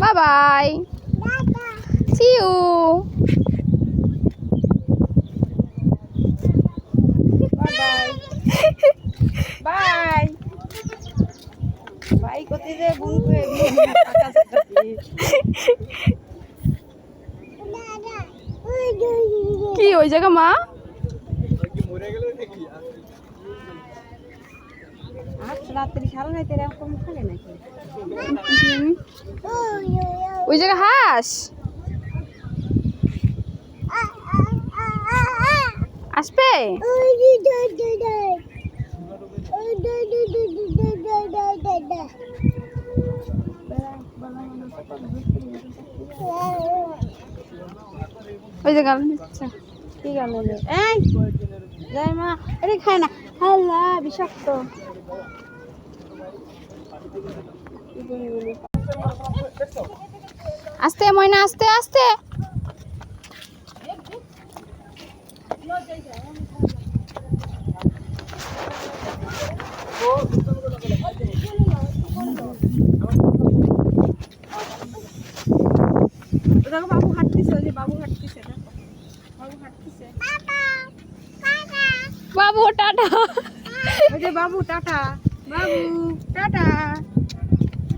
By bye, see you. Bye bye bye করতে যে বুন করে কি ওই জায়গা মা? রাত্রি সারা রাতে এরকম থাকে নাকি? ওই জায়গা হাঁস আসবে। ওই যে গাল দিচ্ছে। কি গেল? এই যাই মা, এটা খায় না। হাল্লা বিষাক্ত। আস্তে ময়না, আস্তে আস্তে। দেখো বাবু হাঁটতেছে, ওই যে বাবু হাঁটতেছে, দেখো বাবু হাঁটতেছে। বাবু টাটা। ওই যে বাবু টাটা, বাবু টাটা,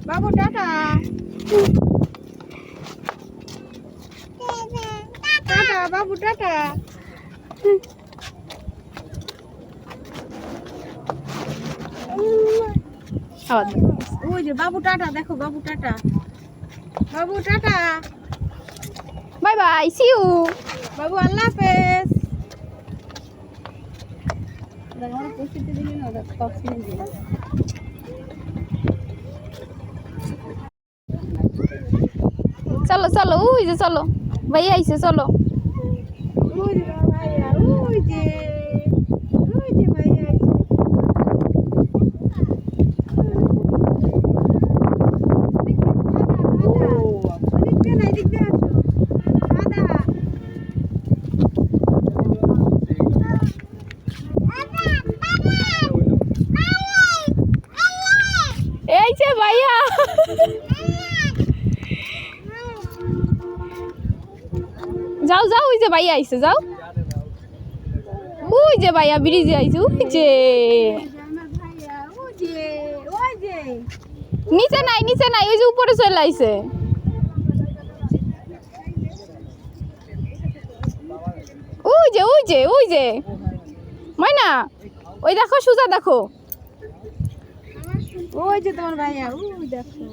বাবু টাটা, টাটা বাবু টাটা। ওই যে বাবু টাটা, দেখো বাবু টাটা, বাবু tata, bye bye, see you. বাবু আল্লাহ হাফেজ। আমার পরিস্থিতি দিলে না, অক্সিজেন দিলে। চলো চলো, ওই যে চলো, ভাইয়া আইছে, চলো। ওই যে ভাইয়া, ওই যে ভাইয়া আইছে। এই যে ভাইয়া, যাও যাও, ওই যে ভাইয়া আইছে, যাও। ওই যে ভাইয়া ব্রিজে আইছে, ওই যে। নিচে নাই, নিচে নাই, ওই যে উপরে চলে আইছে। ওই যে ওই যে ওই যে ময়না, ওই দেখো, সুজা দেখো। ওই যে তোমার ভাইয়া, ওই দেখো।